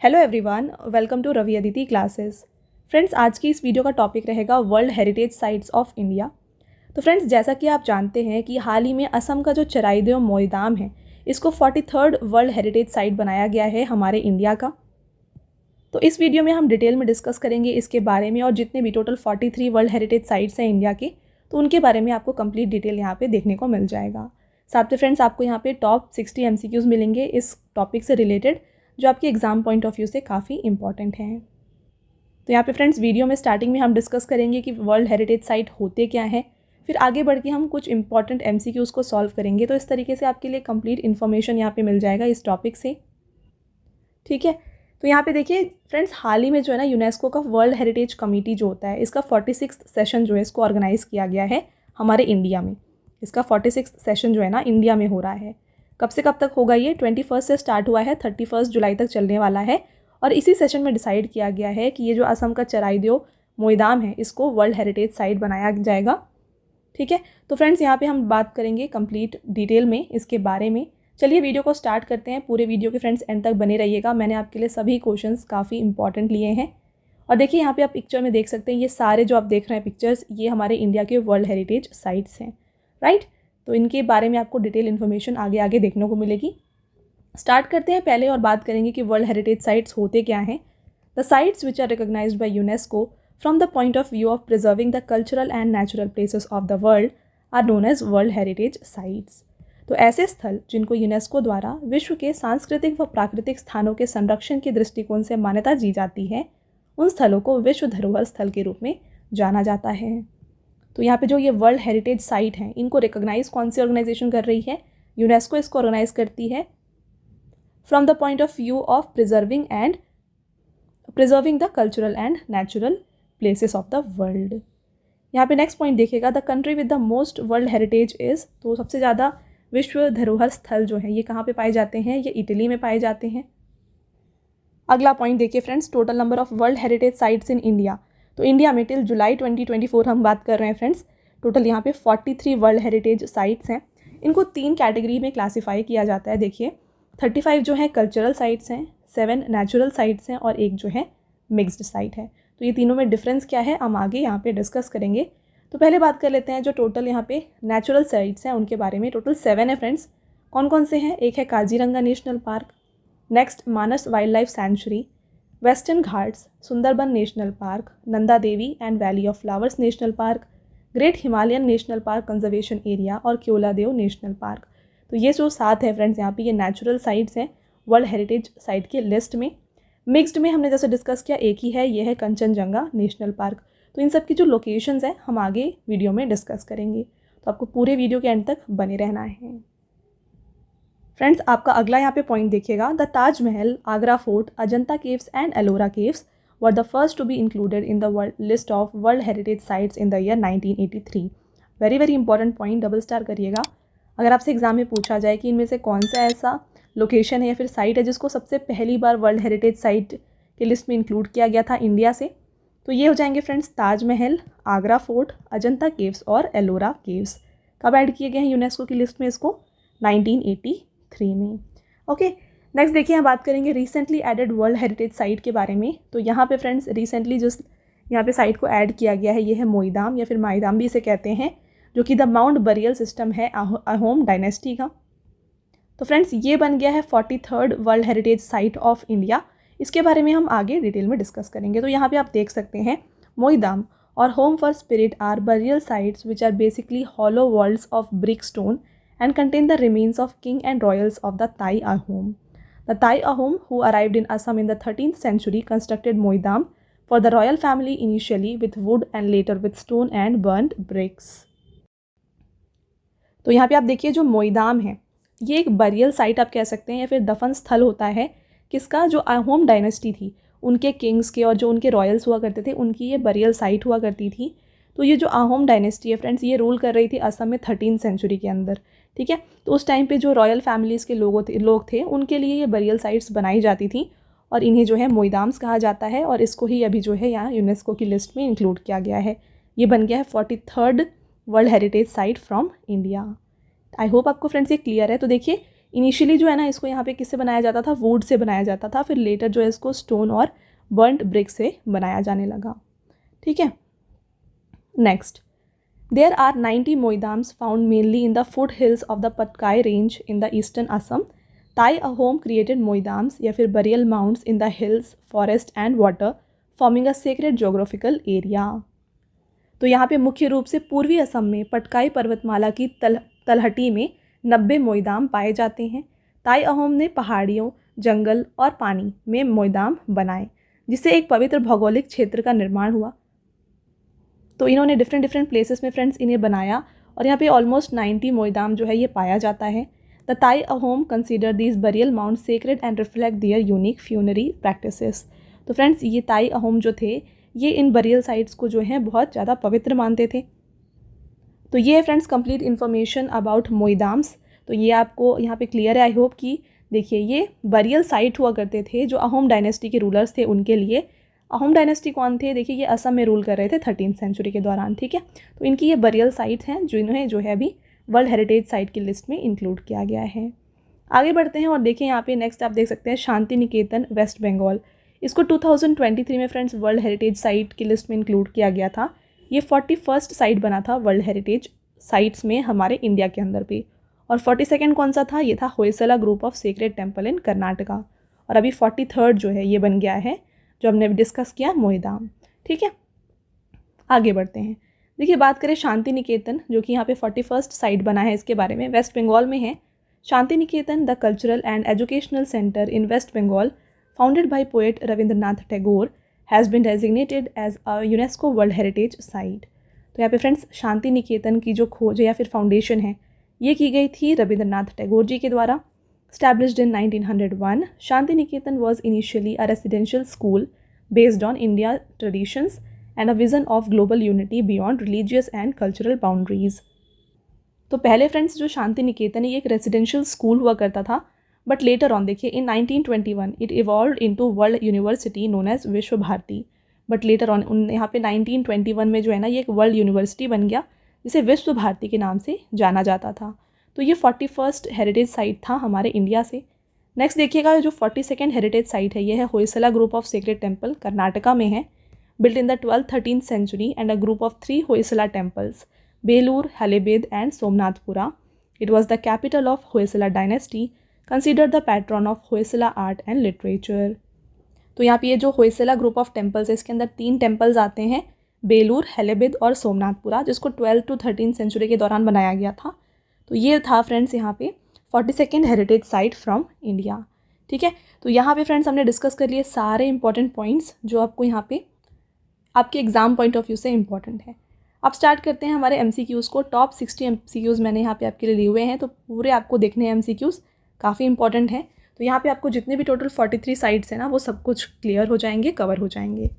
Hello everyone, welcome to Ravi Aditi classes. Friends, आज की इस वीडियो का टॉपिक रहेगा world heritage sites of India. तो फ्रेंड्स, जैसा कि आप जानते हैं कि हाल ही में असम का जो चराइदेव मोईदाम है, इसको 43rd वर्ल्ड हेरिटेज साइट बनाया गया है हमारे इंडिया का। तो इस वीडियो में हम डिटेल में डिस्कस करेंगे इसके बारे में, और जितने भी टोटल 43 वर्ल्ड हेरिटेज साइट्स हैं इंडिया के, तो उनके बारे में आपको कंप्लीट डिटेल यहाँ पे देखने को मिल जाएगा। साथ में फ्रेंड्स, आपको यहाँ पे टॉप 60 MCQs मिलेंगे इस टॉपिक से रिलेटेड, जो आपके एग्जाम पॉइंट ऑफ व्यू से काफ़ी इंपॉर्टेंट हैं। तो यहाँ पे फ्रेंड्स, वीडियो में स्टार्टिंग में हम डिस्कस करेंगे कि वर्ल्ड हेरिटेज साइट होते क्या हैं, फिर आगे बढ़ के हम कुछ इंपॉर्टेंट MCQs को सॉल्व करेंगे। तो इस तरीके से आपके लिए कंप्लीट इन्फॉर्मेशन यहाँ पे मिल जाएगा इस टॉपिक से, ठीक है। तो यहाँ पे देखिए फ्रेंड्स, हाल ही में जो है ना, यूनेस्को का वर्ल्ड हेरिटेज कमेटी जो होता है, इसका 46th सेशन जो है इसको ऑर्गेनाइज़ किया गया है हमारे इंडिया में। इसका 46th सेशन जो है ना इंडिया में हो रहा है। कब से कब तक होगा ये? 21 से स्टार्ट हुआ है, 31 जुलाई तक चलने वाला है। और इसी सेशन में डिसाइड किया गया है कि ये जो असम का चराइदेव मोईदाम है, इसको वर्ल्ड हेरिटेज साइट बनाया जाएगा, ठीक है। तो फ्रेंड्स, यहाँ पे हम बात करेंगे कंप्लीट डिटेल में इसके बारे में। चलिए वीडियो को स्टार्ट करते हैं। पूरे वीडियो के फ्रेंड्स एंड तक बने रहिएगा। मैंने आपके लिए सभी क्वेश्चंस काफ़ी इंपॉर्टेंट लिए हैं। और देखिए यहाँ पे आप पिक्चर में देख सकते हैं, ये सारे जो आप देख रहे हैं पिक्चर्स, ये हमारे इंडिया के वर्ल्ड हेरिटेज साइट्स हैं, राइट। तो इनके बारे में आपको डिटेल इन्फॉर्मेशन आगे आगे देखने को मिलेगी। स्टार्ट करते हैं पहले और बात करेंगे कि वर्ल्ड हेरिटेज साइट्स होते क्या हैं। The sites which are recognized by UNESCO from the point of view of preserving the cultural and natural places of the world are known as world heritage sites. तो ऐसे स्थल जिनको UNESCO द्वारा विश्व के सांस्कृतिक व प्राकृतिक स्थानों के संरक्षण के दृष्टिकोण से मान्यता दी जाती है, उन स्थलों को विश्व धरोहर स्थल के रूप में जाना जाता है। तो यहाँ पे जो ये वर्ल्ड हेरिटेज साइट हैं, इनको रिकॉग्नाइज कौन सी ऑर्गेनाइजेशन कर रही है? यूनेस्को इसको ऑर्गेनाइज करती है from the point of view of preserving the cultural and natural places of the world. यहाँ पे नेक्स्ट पॉइंट देखिएगा, the country with the most world heritage is. तो सबसे ज़्यादा विश्व धरोहर स्थल जो है ये कहाँ पे पाए जाते हैं? ये इटली में पाए जाते हैं। अगला पॉइंट देखिए friends, total number of world heritage sites in India. तो इंडिया में टिल जुलाई 2024 हम बात कर रहे हैं फ्रेंड्स, टोटल यहाँ पे 43 वर्ल्ड हेरिटेज साइट्स हैं। इनको 3 कैटेगरी में क्लासीफाई किया जाता है। देखिए 35 जो है कल्चरल साइट्स हैं, 7 नेचुरल साइट्स हैं और एक जो है मिक्स्ड साइट है। तो ये तीनों में डिफरेंस क्या है हम आगे यहाँ पे डिस्कस करेंगे। तो पहले बात कर लेते हैं जो टोटल यहाँ पे नेचुरल साइट्स हैं उनके बारे में। टोटल 7 है फ्रेंड्स। कौन कौन से हैं? एक है Kaziranga national park, next Manas wildlife century, western Ghats, Sundarban national park, Nanda Devi and valley of flowers national park, great Himalayan national park conservation area और क्योलादेव नेशनल पार्क। तो ये जो 7 है फ्रेंड्स, यहाँ पे ये नेचुरल साइट्स हैं वर्ल्ड हेरिटेज साइट की लिस्ट में। मिक्स्ड में हमने जैसे डिस्कस किया एक ही है, ये है कंचनजंगा नेशनल पार्क। तो इन सब की जो लोकेशंस हैं हम आगे वीडियो में डिस्कस करेंगे, तो आपको पूरे वीडियो के एंड तक बने रहना है। फ्रेंड्स, आपका अगला यहाँ पे पॉइंट देखिएगा, the Taj Mahal, Agra fort, Ajanta caves and Ellora caves were the first to be included in the world list of world heritage sites in the year 1983। Very very important point, double star करिएगा। अगर आपसे एग्जाम में पूछा जाए कि इनमें से कौन सा ऐसा लोकेशन है या फिर साइट है जिसको सबसे पहली बार वर्ल्ड हेरिटेज साइट के लिस्ट में इंक्लूड किया गया था इंडिया से, तो ये हो जाएंगे friends Taj Mahal, Agra fort, Ajanta caves और एलोरा केव्स। कब ऐड किए गए हैं यूनेस्को की लिस्ट में? इसको 1983 में। ओके, नेक्स्ट देखिए, हम बात करेंगे recently added world heritage site के बारे में। तो यहाँ पे फ्रेंड्स रिसेंटली जो यहाँ पे साइट को ऐड किया गया है, ये है मोईदाम या फिर माईदाम भी इसे कहते हैं, जो कि द माउंट बरियल सिस्टम है अहोम डायनेस्टी का। तो फ्रेंड्स, ये बन गया है 43rd world heritage site of India. इसके बारे में हम आगे डिटेल में डिस्कस करेंगे। तो यहाँ पे आप देख सकते हैं, मोईदाम और home for spirit are burial sites which are basically hollow walls of brick stone and contain the remains of king and royals of the Tai Ahom. The Tai Ahom, who arrived in Assam in the 13th century, constructed Moidam for the royal family initially with wood and later with stone and burnt bricks. तो यहाँ पे आप देखिए जो मोईदाम है, ये एक burial site आप कह सकते हैं या फिर दफन स्थल होता है किसका? जो अहोम डायनेस्टी थी उनके किंग्स के और जो उनके रॉयल्स हुआ करते थे उनकी ये बरियल साइट हुआ करती थी। तो ये जो अहोम डायनेस्टी है फ्रेंड्स, ये रूल कर रही थी असम में 13th सेंचुरी के अंदर, ठीक है। तो उस टाइम पे जो रॉयल फैमिलीज़ के लोग थे उनके लिए ये बरियल साइट्स बनाई जाती थी और इन्हें जो है मोईदाम्स कहा जाता है, और इसको ही अभी जो है यहाँ यूनेस्को की लिस्ट में इंक्लूड किया गया है। ये बन गया है 43rd world heritage site from India. I hope आपको फ्रेंड्स ये क्लियर है। तो देखिए इनिशियली जो है ना इसको यहाँ पे किससे बनाया जाता था, वुड से बनाया जाता था, फिर लेटर जो है इसको स्टोन और बर्न्ट ब्रिक से बनाया जाने लगा। ठीक है, next, there are 90 moidams found mainly in the foothills of the Patkai range in the eastern Assam. Tai Ahom created moidams या फिर burial mounts in the hills, forest and water, forming a sacred geographical area. तो यहाँ पे मुख्य रूप से पूर्वी असम में पटकाई पर्वतमाला की तलहटी में 90 मोइदाम पाए जाते हैं। ताई अहोम ने पहाड़ियों, जंगल और पानी में मोइदाम बनाए, जिससे एक पवित्र भौगोलिक क्षेत्र का निर्माण हुआ। तो इन्होंने डिफरेंट प्लेसेस में फ्रेंड्स इन्हें बनाया और यहाँ पे ऑलमोस्ट 90 मोइदाम जो है ये पाया जाता है। The Tai Ahom consider these burial mount sacred and reflect their unique funerary practices. तो फ्रेंड्स ये ताई अहोम जो थे ये इन बरियल साइट्स को जो है बहुत ज़्यादा पवित्र मानते थे। तो ये है फ्रेंड्स कंप्लीट इन्फॉर्मेशन अबाउट मोइदाम्स। तो ये आपको यहाँ पे क्लियर है आई होप कि देखिए ये बरियल साइट हुआ करते थे जो अहोम डायनेस्टी के रूलर्स थे उनके लिए। अहोम डायनेस्टी कौन थे, देखिए ये असम में रूल कर रहे थे 13वीं सेंचुरी के दौरान। ठीक है, तो इनकी ये बरियल साइट्स हैं जिन्हें जो है अभी वर्ल्ड हेरिटेज साइट की लिस्ट में इंक्लूड किया गया है। आगे बढ़ते हैं और देखिए यहाँ पे नेक्स्ट आप देख सकते हैं शांति निकेतन, वेस्ट बंगाल। इसको 2023 में फ्रेंड्स वर्ल्ड हेरिटेज साइट की लिस्ट में इंक्लूड किया गया था। ये 41st साइट बना था वर्ल्ड हेरिटेज साइट्स में हमारे इंडिया के अंदर पे। और 42nd कौन सा था, ये था Hoysala group of sacred temple in Karnataka. और अभी 43rd जो है ये बन गया है जो हमने डिस्कस किया मोइदाम। ठीक है, आगे बढ़ते हैं। देखिए बात करें शांति निकेतन जो कि यहाँ पे 41st साइट बना है, इसके बारे में वेस्ट बंगाल में है। Shanti Niketan the cultural and educational centre in West Bengal founded by poet Rabindranath Tagore has been designated as a UNESCO world heritage site. तो यहाँ पे फ्रेंड्स शांति निकेतन की जो खोज है या फिर फाउंडेशन है ये की गई थी रविंद्रनाथ टैगोर जी के द्वारा। Established in 1901, Shanti Niketan was initially a residential school based on India traditions and a vision of global unity beyond religious and cultural boundaries. तो पहले फ्रेंड्स जो शांति निकेतन ये एक रेजिडेंशियल स्कूल हुआ करता था, बट लेटर ऑन देखिए in 1921 it evolved into world university known as Vishwa Bharati. But later on यहाँ पे 1921 में जो है ना ये एक वर्ल्ड यूनिवर्सिटी बन गया जिसे विश्व भारती के नाम से जाना जाता था। तो ये 41st हेरिटेज साइट था हमारे इंडिया से। नेक्स्ट देखिएगा जो 42nd हेरिटेज साइट है ये है Hoysala group of sacred temple, Karnataka में है। Built in the 12th-13th century and a group of 3 Hoysala temples, Belur, Halebid and Somanathapura. It was the capital of Hoysala dynasty, considered the patron of Hoysala art and literature. तो यहाँ पे ये जो होयसला ग्रुप ऑफ टेम्पल्स है इसके अंदर 3 टेम्पल्स आते हैं, बेलूर, हलेबीद और सोमनाथपुरा, जिसको 12th to 13th सेंचुरी के दौरान बनाया गया था। तो ये था फ्रेंड्स यहाँ पे 42nd heritage site from India. ठीक है, तो यहाँ पे फ्रेंड्स हमने डिस्कस कर लिए सारे इंपॉर्टेंट पॉइंट्स जो आपको यहाँ पे आपके एग्जाम पॉइंट ऑफ व्यू से इंपॉर्टेंट है। अब स्टार्ट करते हैं हमारे MCQs को। टॉप 60 MCQs मैंने यहाँ पे आपके लिए लिए हुए हैं, तो पूरे आपको देखने हैं MCQs, काफ़ी इंपॉर्टेंट हैं। तो यहाँ पे आपको जितने भी टोटल 43 साइट्स हैं ना वो सब कुछ क्लियर हो जाएंगे, कवर हो जाएंगे।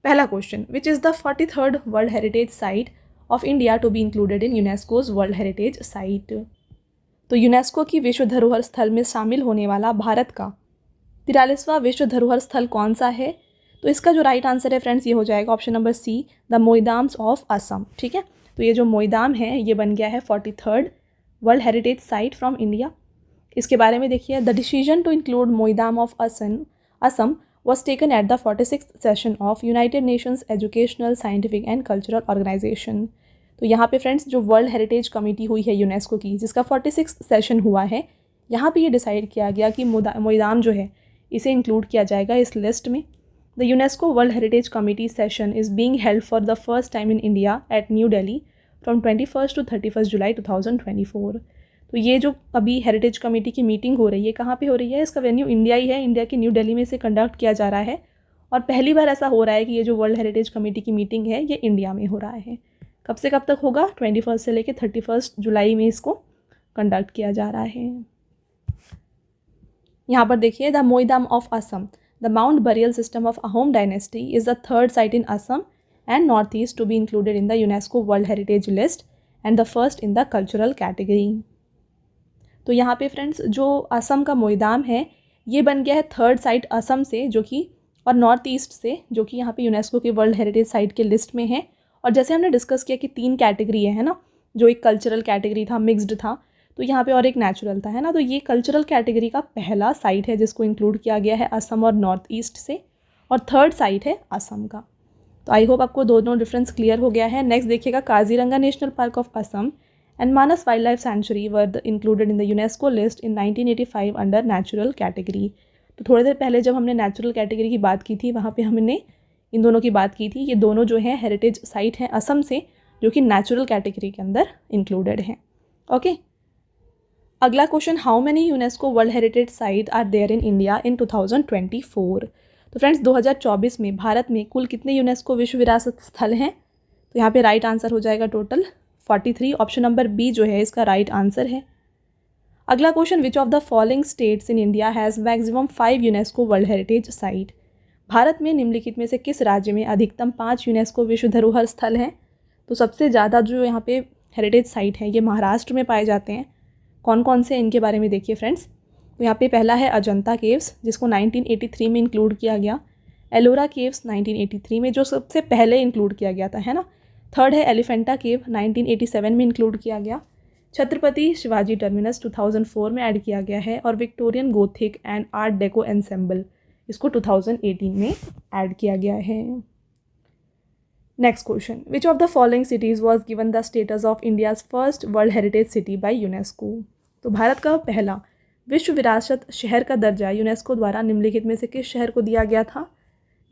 पहला question, which is the 43rd world heritage site of India to be included in UNESCO's world heritage site. तो यूनेस्को की विश्व धरोहर स्थल में शामिल होने वाला भारत का 43वां विश्व धरोहर स्थल कौन सा है? तो इसका जो राइट आंसर है फ्रेंड्स ये हो जाएगा option number C, the moidams of Assam. ठीक है, तो ये जो मोइदाम है ये बन गया है 43rd world heritage site from India. इसके बारे में देखिए, the decision to include moidam of Assam was taken at the 46th session of United Nations Educational, Scientific and Cultural Organization। तो यहाँ पे फ्रेंड्स जो वर्ल्ड हेरिटेज कमेटी हुई है यूनेस्को की, जिसका 46th सेशन हुआ है, यहाँ पे ये डिसाइड किया गया कि मोइदाम जो है इसे इंक्लूड किया जाएगा इस लिस्ट में। The UNESCO world heritage committee session is being held for the first time in India at new Delhi from 21 to 31 जुलाई 2024। तो ये जो अभी हेरिटेज कमेटी की मीटिंग हो रही है कहाँ पे हो रही है? इसका वेन्यू इंडिया ही है, इंडिया की न्यू दिल्ली में से कंडक्ट किया जा रहा है। और पहली बार ऐसा हो रहा है कि ये जो वर्ल्ड हेरिटेज कमेटी की मीटिंग है ये इंडिया में हो रहा है। कब से कब तक होगा? 21 से लेकर 31 जुलाई में इसको कंडक्ट किया जा रहा है। यहाँ पर देखिए, the moidam of Assam, the mount burial system of Ahom dynasty is the 3rd site in Assam and north east to be included in the UNESCO world heritage list and the first in the cultural category. तो यहाँ पे friends जो असम का मोइदाम है ये बन गया है 3rd साइट असम से, जो कि और नॉर्थ ईस्ट से, जो कि यहाँ पे यूनेस्को के वर्ल्ड हेरिटेज साइट के लिस्ट में है। और जैसे हमने डिस्कस किया कि 3 कैटेगरी है ना, जो एक कल्चरल कैटेगरी था, मिक्स्ड था, तो यहाँ पे और एक नेचुरल था, है ना। तो ये कल्चरल कैटेगरी का पहला साइट है जिसको इंक्लूड किया गया है असम और नॉर्थ ईस्ट से, और थर्ड साइट है असम का। तो आई होप आपको दोनों डिफरेंस क्लियर हो गया है। नेक्स्ट देखिएगा, Kaziranga national park of Assam and Manas wildlife century were included in the UNESCO list in 1985 under natural category. तो थोड़ी देर पहले जब हमने नेचुरल कैटेगरी की बात की थी वहाँ पे हमने इन दोनों की बात की थी। ये दोनों जो है हेरिटेज साइट हैं असम से, जो कि नेचुरल कैटेगरी के अंदर इंक्लूडेड हैं। ओके, अगला question, how many UNESCO world heritage site are there in India in 2024। तो फ्रेंड्स 2024 में भारत में कुल कितने यूनेस्को विश्व विरासत स्थल हैं? तो यहाँ पे राइट आंसर हो जाएगा टोटल 43। ऑप्शन नंबर बी जो है इसका राइट आंसर है। अगला question, which of the following states in India has maximum 5 UNESCO world heritage site. Bharat में निम्नलिखित में से किस राज्य में अधिकतम 5 यूनेस्को विश्व धरोहर स्थल हैं? तो सबसे ज़्यादा जो यहाँ पे हेरिटेज साइट हैं ये महाराष्ट्र में पाए जाते हैं। कौन कौन से इनके बारे में देखिए फ्रेंड्स। तो यहाँ पे पहला है अजंता केव्स जिसको 1983 में इंक्लूड किया गया, एलोरा केव्स 1983 में जो सबसे पहले इंक्लूड किया गया था, है ना। थर्ड है एलिफेंटा केव 1987 में इंक्लूड किया गया, छत्रपति शिवाजी टर्मिनस 2004 में ऐड किया गया है, और Victorian Gothic and art deco ensemble इसको 2018 में ऐड किया गया है। Next question, which of the following cities was given the status of India's first world heritage city by UNESCO. तो भारत का पहला विश्व विरासत शहर का दर्जा यूनेस्को द्वारा निम्नलिखित में से किस शहर को दिया गया था?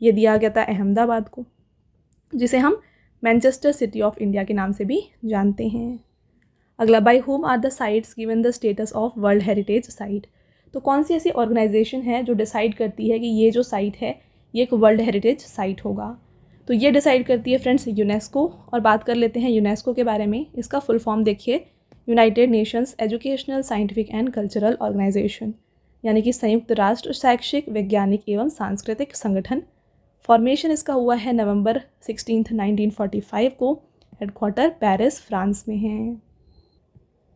ये दिया गया था अहमदाबाद को, जिसे हम मैनचेस्टर सिटी ऑफ इंडिया के नाम से भी जानते हैं। अगला, by whom are the sites given the status of world heritage site. तो कौन सी ऐसी ऑर्गेनाइजेशन है जो डिसाइड करती है कि ये जो साइट है ये एक वर्ल्ड हेरिटेज साइट होगा? तो ये डिसाइड करती है फ्रेंड्स यूनेस्को। और बात कर लेते हैं यूनेस्को के बारे में। इसका फुल फॉर्म देखिए, united nations educational scientific and cultural organization, यानी कि संयुक्त राष्ट्र शैक्षिक वैज्ञानिक एवं सांस्कृतिक संगठन। फॉर्मेशन इसका हुआ है नवंबर 16, 1945 को। हेडक्वार्टर पेरिस फ्रांस में है।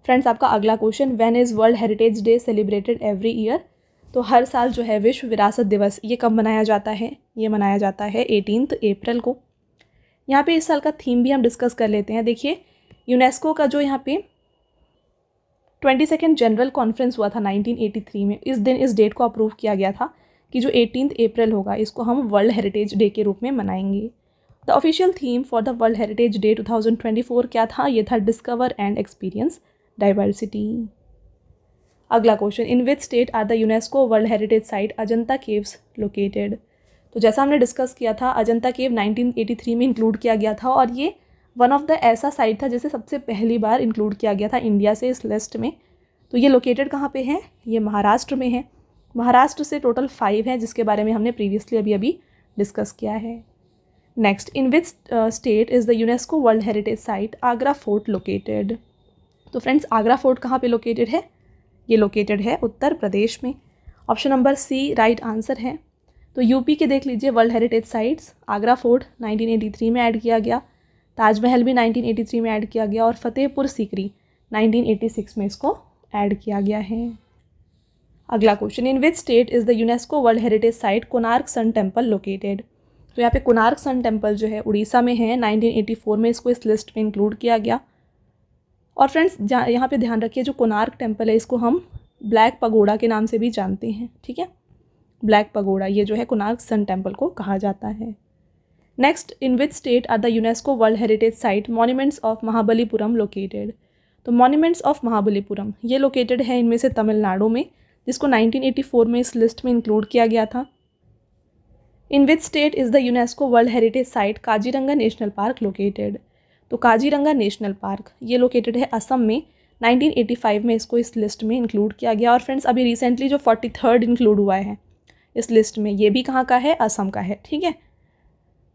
फ्रेंड्स आपका अगला question, when is world heritage day celebrated every year. तो हर साल जो है विश्व विरासत दिवस ये कब मनाया जाता है? ये मनाया जाता है 18 अप्रैल को। यहाँ पे इस साल का थीम भी हम डिस्कस कर लेते हैं। देखिए, यूनेस्को का जो यहाँ पे 22nd जनरल कॉन्फ्रेंस हुआ था 1983 में, इस दिन इस डेट को अप्रूव किया गया था कि जो 18 अप्रैल होगा इसको हम वर्ल्ड हेरिटेज डे के रूप में मनाएंगे। The official theme for the world heritage day 2024 क्या था? ये था डिस्कवर एंड एक्सपीरियंस डाइवर्सिटी। अगला question, in which state are the UNESCO world heritage site Ajanta caves located. तो जैसा हमने डिस्कस किया था, अजंता केव 1983 में इंक्लूड किया गया था, और ये वन ऑफ द ऐसा साइट था जिसे सबसे पहली बार इंक्लूड किया गया था इंडिया से इस लिस्ट में। तो ये लोकेटेड कहाँ पे है? ये महाराष्ट्र में है। महाराष्ट्र से टोटल 5 हैं जिसके बारे में हमने प्रीवियसली अभी डिस्कस किया है। Next, in which state is the UNESCO world heritage site Agra fort located. तो फ्रेंड्स आगरा फोर्ट कहाँ पे लोकेटेड है? ये लोकेटेड है उत्तर प्रदेश में। Option number C right answer है। तो यूपी के देख लीजिए world heritage sites, Agra fort 1983 में ऐड किया गया, ताजमहल भी 1983 में ऐड किया गया, और फतेहपुर सीकरी 1986 में इसको ऐड किया गया है। अगला question, in which state is the UNESCO world heritage site Konark sun temple located. तो यहाँ पे कोणार्क सन टेम्पल जो है उड़ीसा में है। 1984 में इसको इस लिस्ट में इंक्लूड किया गया। और फ्रेंड्स यहाँ पे ध्यान रखिए, जो कोणार्क टेम्पल है इसको हम ब्लैक पगोड़ा के नाम से भी जानते हैं, ठीक है। ब्लैक पगोड़ा ये जो है कोणार्क सन टेम्पल को कहा जाता है। Next, in which state are the UNESCO world heritage site monuments of Mahabalipuram located. तो मॉन्यूमेंट्स ऑफ महाबलीपुरम ये लोकेटेड है इनमें से तमिलनाडु में, जिसको 1984 में इस लिस्ट में इंक्लूड किया गया था। In which state is the UNESCO world heritage site Kaziranga national park located. तो काजीरंगा नेशनल पार्क ये लोकेटेड है असम में। 1985 में इसको इस लिस्ट में इंक्लूड किया गया। और फ्रेंड्स अभी रिसेंटली जो 43rd इंक्लूड हुआ है इस लिस्ट में, ये भी कहाँ का है? असम का है, ठीक है।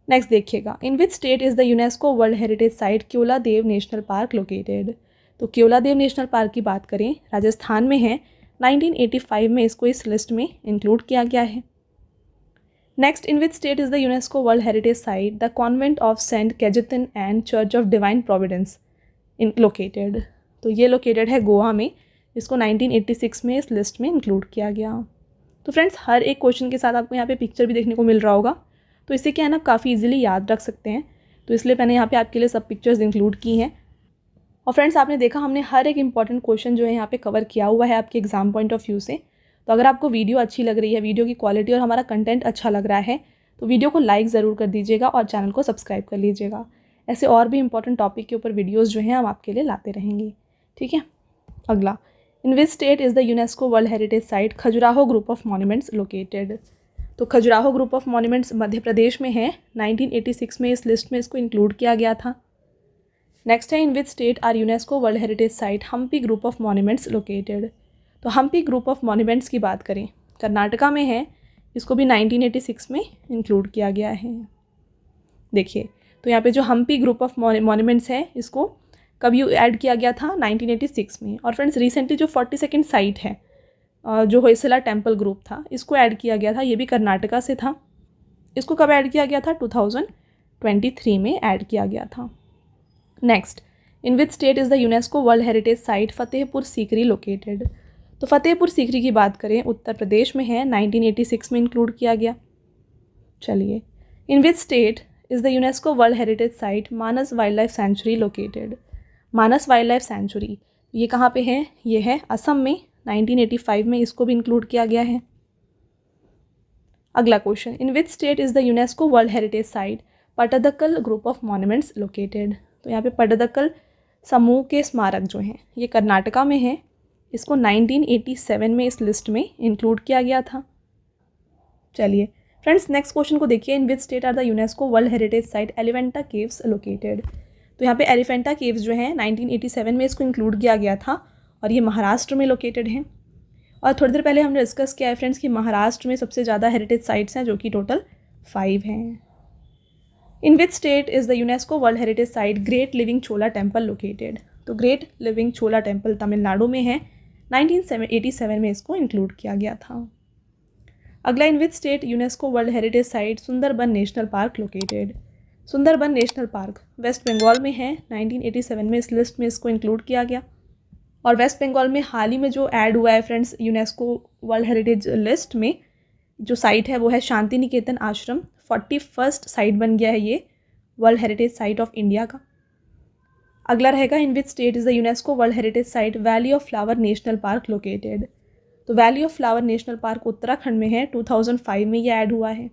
नेक्स्ट देखिएगा, in which state is the UNESCO world heritage site Keoladeo national park located. तो क्योलादेव नेशनल पार्क की बात करें, राजस्थान में है। 1985 में इसको इस लिस्ट में इंक्लूड किया गया है। Next, in which state is the UNESCO world heritage site the convent of Saint Cajetan and church of divine providence in located. तो ये लोकेटेड है गोवा में, इसको 1986 में इस लिस्ट में इंक्लूड किया गया। तो फ्रेंड्स हर एक क्वेश्चन के साथ आपको यहाँ पे पिक्चर भी देखने को मिल रहा होगा, तो इससे क्या है ना काफ़ी इजीली याद रख सकते हैं। तो इसलिए मैंने यहाँ पे आपके लिए सब पिक्चर्स इंक्लूड की हैं। और फ्रेंड्स आपने देखा हमने हर एक इंपॉर्टेंट क्वेश्चन जो है यहाँ पे कवर किया हुआ है आपके एग्जाम पॉइंट ऑफ व्यू से। तो अगर आपको वीडियो अच्छी लग रही है, वीडियो की क्वालिटी और हमारा कंटेंट अच्छा लग रहा है, तो वीडियो को लाइक ज़रूर कर दीजिएगा और चैनल को सब्सक्राइब कर लीजिएगा। ऐसे और भी इंपॉर्टेंट टॉपिक के ऊपर वीडियोज़ जो हैं हम आपके लिए लाते रहेंगे। ठीक है। अगला, in which state is the UNESCO world heritage site Khajuraho group of monuments located. तो Khajuraho group of monuments Madhya Pradesh में है। 1986 में इस लिस्ट में इसको इंक्लूड किया गया था। नेक्स्ट है, in which state are UNESCO world heritage site Hampi group of monuments located. तो हम्पी ग्रुप ऑफ मॉन्यूमेंट्स की बात करें, कर्नाटका में है। इसको भी 1986 में इंक्लूड किया गया है। देखिए, तो यहाँ पे जो हम्पी ग्रुप ऑफ मॉन्यूमेंट्स है, इसको कब ऐड किया गया था? 1986 में। और फ्रेंड्स रिसेंटली जो 42nd साइट है, जो होयसला टेम्पल ग्रुप था, इसको ऐड किया गया था। ये भी कर्नाटका से था। इसको कब ऐड किया गया था? 2023 में ऐड किया गया था। Next, in which state is the UNESCO world heritage site Fatehpur Sikri located. तो फतेहपुर सीकरी की बात करें, उत्तर प्रदेश में है। 1986 में इंक्लूड किया गया। चलिए, in which state is the UNESCO world heritage site Manas wildlife sanctuary located. Manas wildlife sanctuary ये कहाँ पे है? ये है असम में। 1985 में इसको भी इंक्लूड किया गया है। अगला question, in which state is the UNESCO world heritage site Pattadakal group of monuments located. तो यहाँ पे पट्टदकल समूह के स्मारक जो हैं, ये कर्नाटका में है। इसको 1987 में इस लिस्ट में इंक्लूड किया गया था। चलिए फ्रेंड्स, नेक्स्ट क्वेश्चन को देखिए, in which state are the UNESCO world heritage site Elephanta caves located. तो यहाँ पे एलिफेंटा केव्स जो हैं 1987 में इसको इंक्लूड किया गया था और ये महाराष्ट्र में लोकेटेड हैं। और थोड़ी देर पहले हमने डिस्कस किया है फ्रेंड्स कि महाराष्ट्र में सबसे ज़्यादा हेरिटेज साइट्स हैं, जो कि टोटल 5 हैं। In which state is the UNESCO world heritage site great living Chola temple located. तो great living Chola temple Tamil Nadu में है। 1987 में इसको इंक्लूड किया गया था। अगला, in which state UNESCO world heritage site Sundarban national park located. Sundarban national park West Bengal में है। 1987 में इस लिस्ट में इसको इंक्लूड किया गया। और वेस्ट बंगाल में हाल ही में जो ऐड हुआ है friends UNESCO world heritage list में, जो साइट है वो है शांति निकेतन आश्रम। 41st साइट बन गया है ये world heritage site of India का। अगला रहेगा, in which state is the UNESCO world heritage site valley of flower national park located. तो valley of flower national park Uttarakhand में है। 2005 में ये ऐड हुआ है।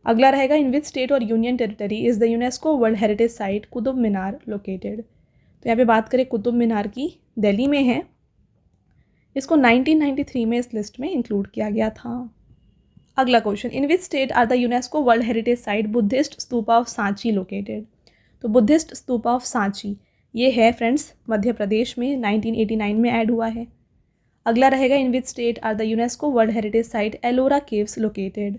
अगला रहेगा, इन विच स्टेट और union territory is the UNESCO world heritage site Qutub Minar located. तो यहाँ पे बात करें कुतुब मीनार की, दिल्ली में है। इसको 1993 में इस लिस्ट में इंक्लूड किया गया था। अगला question, in which state are the UNESCO world heritage site Buddhist stupa of Sanchi located. तो बुद्धिस्ट स्तूपा ऑफ सांची ये है फ्रेंड्स मध्य प्रदेश में। 1989 में ऐड हुआ है। अगला रहेगा, in which state are the UNESCO world heritage site Ellora caves located.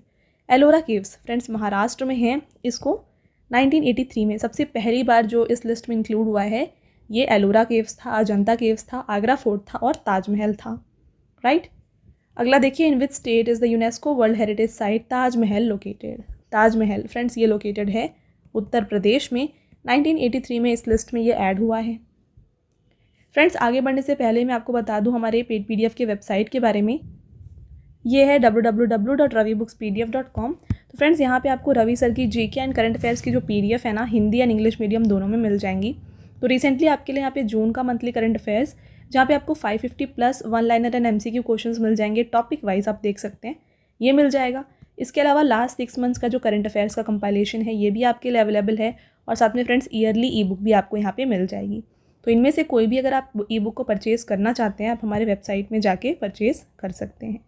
Ellora caves friends Maharashtra में है। इसको 1983 में सबसे पहली बार जो इस लिस्ट में इंक्लूड हुआ है, ये एलोरा केव्स था, अजंता केव्स था, आगरा फोर्ट था और ताजमहल था। राइट। अगला देखिए, in which state is the UNESCO world heritage site Taj Mahal located. Taj Mahal friends ये लोकेटेड है उत्तर प्रदेश में। 1983 में इस लिस्ट में ये ऐड हुआ है। फ्रेंड्स आगे बढ़ने से पहले मैं आपको बता दूं हमारे पेड PDF के वेबसाइट के बारे में। ये है www.ravibookspdf.com। तो फ्रेंड्स यहाँ पे आपको रवि सर की जीके एंड करंट अफेयर्स की जो PDF है ना, हिंदी एंड इंग्लिश मीडियम दोनों में मिल जाएंगी। तो रिसेंटली आपके लिए यहाँ पे जून का मंथली करंट अफेयर्स, जहाँ पे आपको 550+ one liner and MCQ questions मिल जाएंगे, टॉपिक वाइज आप देख सकते हैं, ये मिल जाएगा। इसके अलावा लास्ट 6 मंथ्स का जो करंट अफेयर्स का कंपाइलेशन है, ये भी आपके लिए अवेलेबल है। और साथ में फ्रेंड्स ईयरली ई-बुक भी आपको यहाँ पे मिल जाएगी। तो इनमें से कोई भी अगर आप ई-बुक को परचेज़ करना चाहते हैं, आप हमारे वेबसाइट में जाके परचेज़ कर सकते हैं।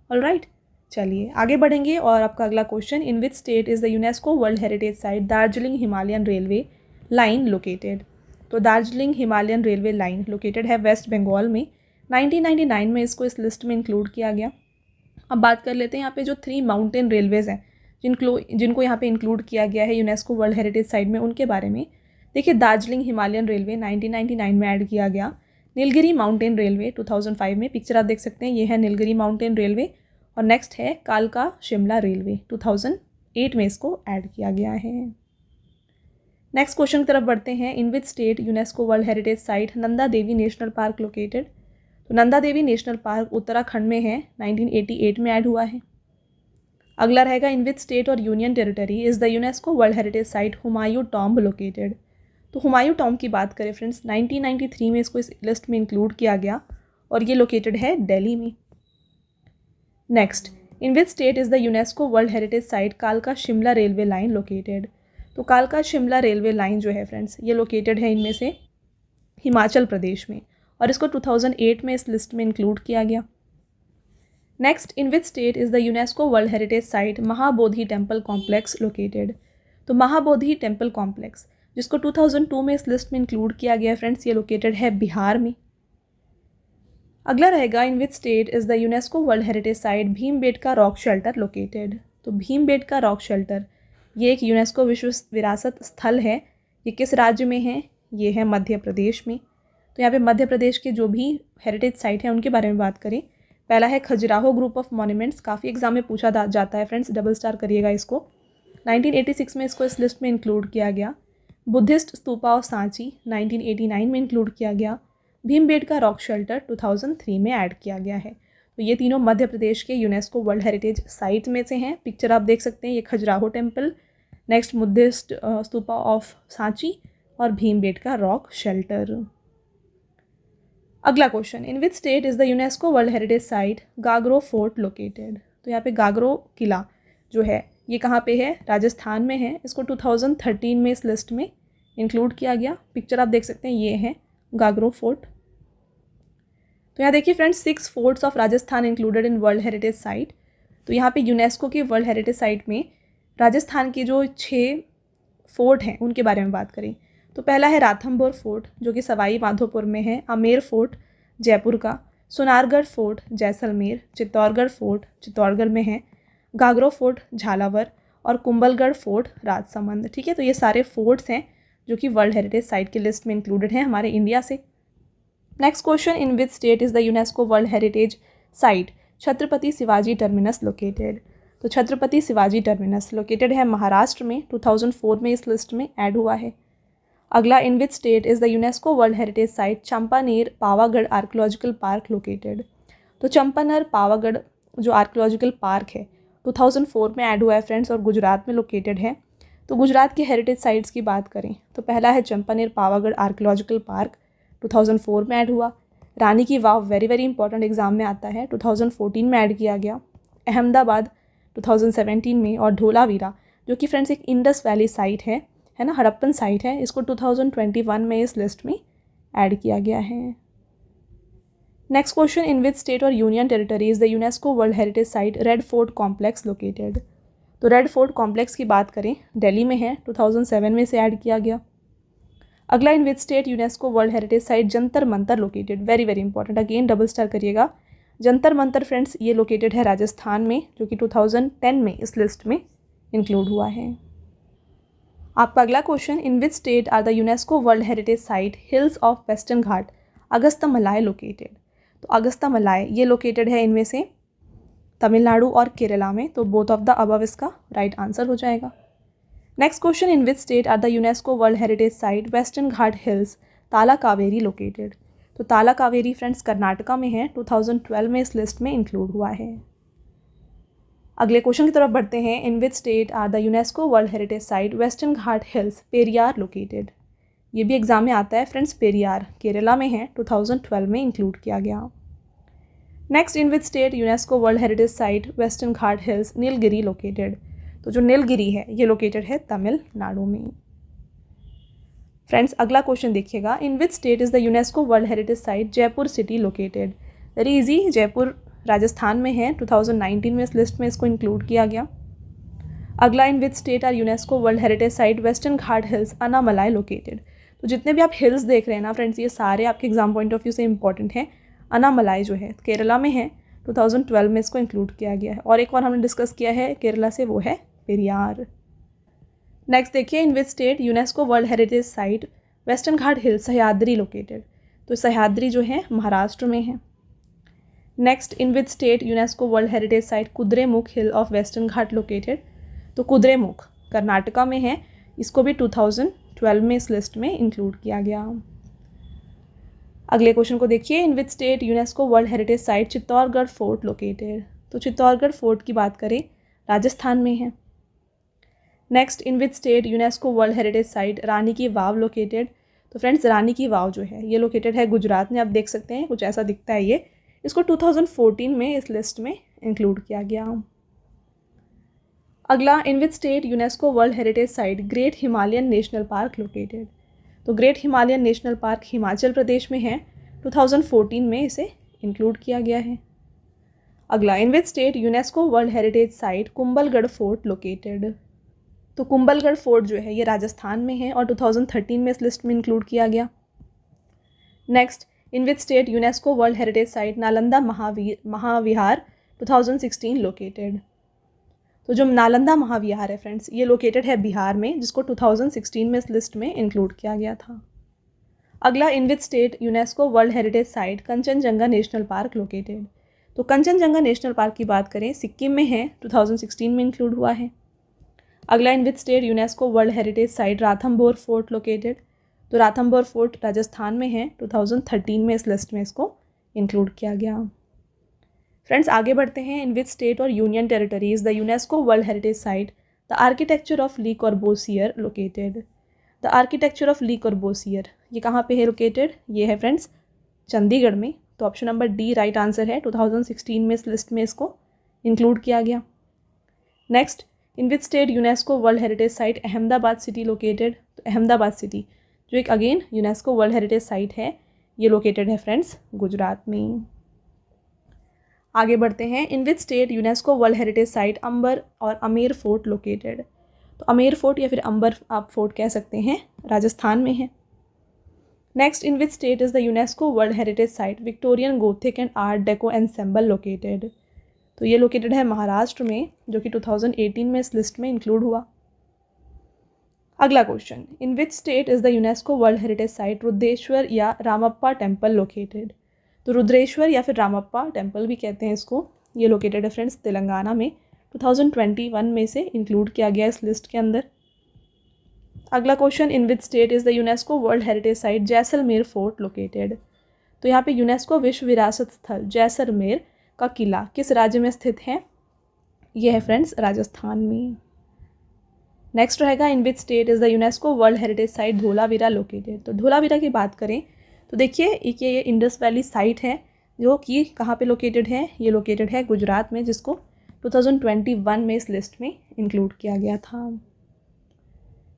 ऑलराइट, चलिए आगे बढ़ेंगे। और आपका अगला question, in which state is the UNESCO world heritage site Darjeeling Himalayan railway line located. तो Darjeeling Himalayan railway line located है वेस्ट बंगाल में। 1999 में इसको इस लिस्ट में इंक्लूड किया गया। अब बात कर लेते हैं यहाँ पे जो 3 माउंटेन रेलवेज़ हैं जिनको यहाँ पे इंक्लूड किया गया है यूनेस्को वर्ल्ड हेरिटेज साइट में, उनके बारे में। देखिए, दार्जिलिंग हिमालयन रेलवे 1999 में ऐड किया गया। नीलगिरी माउंटेन रेलवे 2005 में, पिक्चर आप देख सकते हैं, ये है नीलगिरी माउंटेन रेलवे। और नेक्स्ट है कालका शिमला रेलवे, 2008 में इसको ऐड किया गया है। नेक्स्ट क्वेश्चन की तरफ बढ़ते हैं, in which state UNESCO world heritage site Nanda Devi national park located. तो नंदा देवी नेशनल पार्क उत्तराखंड में है। 1988 में ऐड हुआ है। अगला रहेगा, इन विच स्टेट और union territory is the UNESCO world heritage site Humayun tomb located. तो हुमायूं टॉम्ब की बात करें फ्रेंड्स, 1993 में इसको इस लिस्ट में इंक्लूड किया गया और ये लोकेटेड है दिल्ली में। Next, in which state is the UNESCO world heritage site कालका शिमला रेलवे लाइन लोकेटेड? तो कालका शिमला रेलवे लाइन जो है फ्रेंड्स, ये लोकेटेड है इनमें से हिमाचल प्रदेश में और इसको 2008 में इस लिस्ट में इंक्लूड किया गया। Next, in which state is the UNESCO world heritage site Mahabodhi temple complex located? तो महाबोधि टेम्पल कॉम्प्लेक्स जिसको 2002 में इस लिस्ट में इंक्लूड किया गया है फ्रेंड्स, ये लोकेटेड है बिहार में। अगला रहेगा, in which state is the UNESCO world heritage site Bhimbetka rock shelter located? तो भीमबेटका रॉक शेल्टर ये एक यूनेस्को विश्व विरासत स्थल है। ये किस राज्य में है? ये है मध्य प्रदेश में। तो यहाँ पे मध्य प्रदेश के जो भी हेरिटेज साइट हैं उनके बारे में बात करें। पहला है खजुराहो ग्रुप ऑफ मॉन्यूमेंट्स, काफ़ी एग्जाम में पूछा जाता है फ्रेंड्स, डबल स्टार करिएगा इसको। 1986 में इसको इस लिस्ट में इंक्लूड किया गया। बुद्धिस्ट स्तूपा ऑफ सांची 1989 में इंक्लूड किया गया। भीमबेटका रॉक शेल्टर 2003 में ऐड किया गया है। तो ये तीनों मध्य प्रदेश के यूनेस्को वर्ल्ड हेरिटेज साइट में से हैं। पिक्चर आप देख सकते हैं, ये Khajuraho temple, next Buddhist stupa of Sanchi और भीमबेटका रॉक शेल्टर। अगला question, in which state is the UNESCO world heritage site Gagron fort located? तो यहाँ पे गागरो किला जो है ये कहाँ पे है? राजस्थान में है। इसको 2013 में इस लिस्ट में इंक्लूड किया गया। पिक्चर आप देख सकते हैं, ये है गागरो फोर्ट। तो यहाँ देखिए friends, 6 forts of Rajasthan included in world heritage site. तो यहाँ पे यूनेस्को की वर्ल्ड हेरिटेज साइट में राजस्थान के जो 6 फोर्ट हैं उनके बारे में बात करें तो पहला है राथमबोर फोर्ट जो कि सवाई माधोपुर में है। आमेर फोर्ट जयपुर का, सोनारगढ़ फोर्ट जैसलमेर, चित्तौड़गढ़ फोर्ट चित्तौड़गढ़ में है, गागरो फोर्ट झालावर और कुंभलगढ़ फोर्ट राजसमंद। ठीक है, तो ये सारे फोर्ट्स हैं जो कि वर्ल्ड हेरिटेज साइट की लिस्ट में इंक्लूडेड हैं हमारे इंडिया से। Next question, in which state is the UNESCO world heritage site Chhatrapati Shivaji terminus located? तो छत्रपति शिवाजी टर्मिनस लोकेटेड है महाराष्ट्र में। 2004 में इस लिस्ट में ऐड हुआ है। अगला, in which state is the UNESCO world heritage site Champaner Pavagadh archaeological park located? तो चंपानेर पावागढ़ जो आर्कियोलॉजिकल पार्क है 2004 में ऐड हुआ है फ्रेंड्स और गुजरात में लोकेटेड है। तो गुजरात की हेरिटेज साइट्स की बात करें तो पहला है चंपानेर पावागढ़ आर्कियोलॉजिकल पार्क, 2004 में ऐड हुआ। रानी की वाव वेरी वेरी इंपॉर्टेंट एग्जाम में आता है, 2014 में ऐड किया गया। अहमदाबाद 2017 में, और धोलावीरा जो कि फ्रेंड्स एक इंडस वैली साइट है ना, हड़प्पन साइट है, इसको 2021 में इस लिस्ट में ऐड किया गया है। Next question, in which state और union territory is the UNESCO world heritage site Red Fort complex located? तो रेड फोर्ट कॉम्प्लेक्स की बात करें दिल्ली में है, 2007 में इसे ऐड किया गया। अगला, in which state UNESCO world heritage site Jantar Mantar located? Very very important, again double star करिएगा। जंतर मंतर फ्रेंड्स ये लोकेटेड है राजस्थान में जो कि 2010 में इस लिस्ट में इंक्लूड हुआ है। आपका अगला question, in which state are the UNESCO world heritage site hills of western Ghat Agasthyamalai located? तो अगस्त्यमलाई ये लोकेटेड है इनमें से तमिलनाडु और केरला में। तो बोथ ऑफ द अबव इसका राइट आंसर हो जाएगा। Next question, in which state are the UNESCO world heritage site western Ghat hills Talakaveri located? तो ताला कावेरी फ्रेंड्स कर्नाटका में है, 2012 में इस लिस्ट में इंक्लूड हुआ है। अगले क्वेश्चन की तरफ बढ़ते हैं, in which state are the UNESCO world heritage site western Ghat hills Periyar located? ये भी एग्जाम में आता है फ्रेंड्स, पेरियार केरला में है, 2012 में इंक्लूड किया गया। Next, in which state UNESCO world heritage site western Ghat hills Nilgiri located? तो जो नीलगिरी है ये लोकेटेड है तमिलनाडु में। फ्रेंड्स अगला क्वेश्चन देखिएगा, in which state is the UNESCO world heritage site Jaipur city located? Very easy, Jaipur Rajasthan में है, 2019 में इस लिस्ट में इसको इंक्लूड किया गया। अगला, in which state are UNESCO world heritage site western Ghat hills Anamalai located? तो जितने भी आप हिल्स देख रहे हैं ना फ्रेंड्स, ये सारे आपके एग्जाम पॉइंट ऑफ व्यू से इंपॉर्टेंट हैं। अनामलाई जो है केरला में है, 2012 में इसको इंक्लूड किया गया है। और एक और हमने डिस्कस किया है केरला से, वो है पेरियार। नेक्स्ट देखिए, in which state UNESCO world heritage site western Ghat hills Sahyadri located? तो सह्याद्री जो है महाराष्ट्र में है। Next, in which state UNESCO world heritage site Kudremukh hill of western Ghat located? तो कुद्रेमुख कर्नाटका में है, इसको भी 2012 में इस लिस्ट में इंक्लूड किया गया। अगले क्वेश्चन को देखिए, in which state UNESCO world heritage site Chittorgarh fort located? तो चित्तौड़गढ़ फोर्ट की बात करें राजस्थान में है। Next, in which state UNESCO world heritage site Rani ki Vav located. तो फ्रेंड्स, रानी की वाव जो है ये लोकेटेड है गुजरात में। आप देख सकते हैं कुछ ऐसा दिखता है ये। इसको 2014 में इस लिस्ट में इंक्लूड किया गया। अगला, in which state UNESCO world heritage site great Himalayan national park located. तो great Himalayan national park Himachal Pradesh में है। 2014 में इसे इंक्लूड किया गया है। अगला, in which state UNESCO world heritage site Kumbhalgarh fort located. तो कुंभलगढ़ फोर्ट जो है ये राजस्थान में है और 2013 में इस लिस्ट में इंक्लूड किया गया। Next, in which state UNESCO world heritage site Nalanda Mahavihara 2016 located. तो जो नालंदा महाविहार है फ्रेंड्स ये लोकेटेड है बिहार में, जिसको 2016 में इस लिस्ट में इंक्लूड किया गया था। अगला, in which state UNESCO world heritage site Kanchenjunga national park located. तो कंचनजंगा नेशनल पार्क की बात करें सिक्किम में है, 2016 में इंक्लूड हुआ है। अगला, in which state UNESCO world heritage site Ranthambore fort located. तो राथमबोर फोर्ट राजस्थान में है, 2013 में इस लिस्ट में इसको इंक्लूड किया गया। फ्रेंड्स, आगे बढ़ते हैं। इन विच स्टेट और union territories the UNESCO world heritage site the architecture of Le Corbusier located. The architecture of Le Corbusier ये कहाँ पे है लोकेटेड? ये है फ्रेंड्स चंडीगढ़ में। तो option number D right answer है। 2016 में इस लिस्ट में इसको इंक्लूड किया गया। Next, in which state UNESCO world heritage site Ahmedabad city located. तो अहमदाबाद सिटी जो एक again UNESCO world heritage site है ये लोकेटेड है फ्रेंड्स गुजरात में। आगे बढ़ते हैं। In which state UNESCO world heritage site Amber और अमेर फोर्ट लोकेटेड। तो अमेर फोर्ट या फिर अंबर आप फोर्ट कह सकते हैं, राजस्थान में है। Next, in which state is the UNESCO world heritage site Victorian Gothic and art deco ensemble located. तो ये लोकेटेड है महाराष्ट्र में, जो कि 2018 में इस लिस्ट में इंक्लूड हुआ। अगला question, in which state is the UNESCO world heritage site Rudreshwar या रामप्पा टेम्पल लोकेटेड। तो रुद्रेश्वर या फिर रामप्पा टेम्पल भी कहते हैं इसको, ये लोकेटेड है फ्रेंड्स तेलंगाना में। 2021 में से इंक्लूड किया गया इस लिस्ट के अंदर। अगला question, in which state is the UNESCO world heritage site Jaisalmer fort located. तो यहाँ पे यूनेस्को विश्व विरासत स्थल जैसलमेर का किला किस राज्य में स्थित है? यह है फ्रेंड्स राजस्थान में। नेक्स्ट रहेगा, in which state is the UNESCO world heritage site Dholavira located. तो धोलावीरा की बात करें तो देखिए एक ये इंडस वैली साइट है जो कि कहाँ पे लोकेटेड है? ये लोकेटेड है गुजरात में, जिसको 2021 में इस लिस्ट में इंक्लूड किया गया था।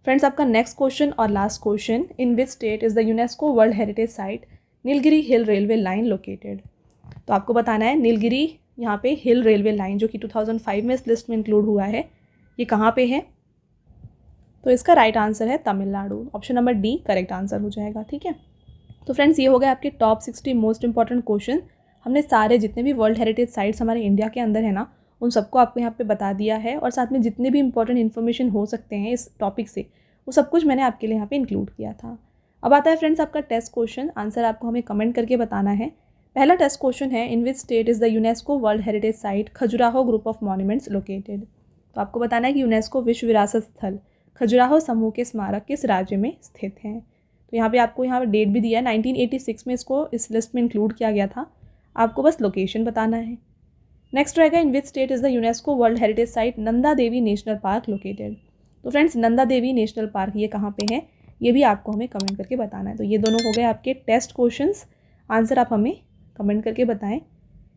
फ्रेंड्स, आपका नेक्स्ट क्वेश्चन और last question, in which state is the UNESCO world heritage site Nilgiri hill railway line located. तो आपको बताना है नीलगिरी यहाँ पे हिल रेलवे लाइन जो कि 2005 में इस लिस्ट में इंक्लूड हुआ है, ये कहाँ पे है? तो इसका राइट आंसर है Tamil Nadu. Option number D correct answer हो जाएगा। ठीक है, तो फ्रेंड्स ये हो गए आपके टॉप 60 मोस्ट इंपॉर्टेंट क्वेश्चन। हमने सारे जितने भी वर्ल्ड हेरिटेज साइट्स हमारे इंडिया के अंदर है ना, उन सबको आपको यहाँ पे बता दिया है, और साथ में जितने भी इंपॉर्टेंट इन्फॉर्मेशन हो सकते हैं इस टॉपिक से वो सब कुछ मैंने आपके लिए यहाँ पे इंक्लूड किया था। अब आता है फ्रेंड्स आपका टेस्ट क्वेश्चन। आंसर आपको हमें कमेंट करके बताना है। पहला टेस्ट क्वेश्चन है, in which state is the UNESCO world heritage site Khajuraho group of monuments located. तो आपको बताना है कि यूनेस्को विश्व विरासत स्थल खजुराहो समूह के स्मारक किस राज्य में स्थित हैं। तो यहाँ पे आपको यहाँ पे डेट भी दिया है, 1986 में इसको इस लिस्ट में इंक्लूड किया गया था। आपको बस लोकेशन बताना है। नेक्स्ट रहेगा, in which state is the UNESCO world heritage site Nanda Devi national park located. तो friends Nanda Devi national park ये कहाँ पे है, ये भी आपको हमें कमेंट करके बताना है। तो ये दोनों हो गए आपके टेस्ट क्वेश्चंस। आंसर आप हमें कमेंट करके बताएं।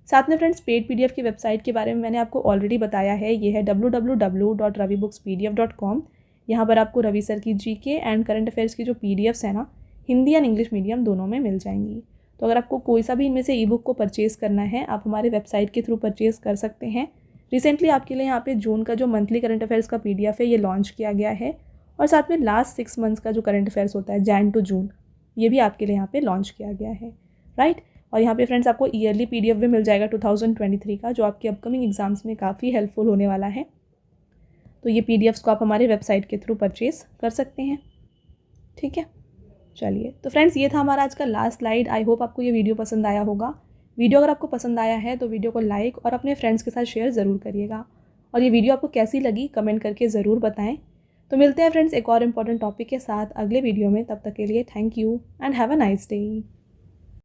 साथ में फ्रेंड्स पेड पीडीएफ की वेबसाइट के बारे में मैंने आपको ऑलरेडी बताया है, ये है www.ravibookspdf.com। यहाँ पर आपको रवि सर की जीके एंड करंट अफेयर्स की जो पीडीएफ्स है ना, हिंदी एंड इंग्लिश मीडियम दोनों में मिल जाएंगी। तो अगर आपको कोई सा भी इनमें से ई बुक को परचेज़ करना है, आप हमारे वेबसाइट के थ्रू परचेज़ कर सकते हैं। रिसेंटली आपके लिए यहाँ पे जून का जो मंथली करंट अफेयर्स का पीडीएफ है ये लॉन्च किया गया है, और साथ में लास्ट 6 मंथ्स का जो करंट अफेयर्स होता है जैन टू जून, ये भी आपके लिए यहाँ पे लॉन्च किया गया है, राइट। और यहाँ पे फ्रेंड्स आपको ईयरली पीडीएफ भी मिल जाएगा 2023 का, जो आपके अपकमिंग एग्जाम्स में काफ़ी हेल्पफुल होने वाला है। तो ये पीडीएफ्स को आप हमारे वेबसाइट के थ्रू परचेज़ कर सकते हैं। ठीक है, चलिए तो फ्रेंड्स ये था हमारा आज का लास्ट स्लाइड। आई होप आपको ये वीडियो पसंद आया होगा। वीडियो अगर आपको पसंद आया है तो वीडियो को लाइक और अपने फ्रेंड्स के साथ शेयर ज़रूर करिएगा, और ये वीडियो आपको कैसी लगी कमेंट करके ज़रूर बताएं। तो मिलते हैं फ्रेंड्स एक और इम्पॉर्टेंट टॉपिक के साथ अगले वीडियो में। तब तक के लिए thank you and have a nice day.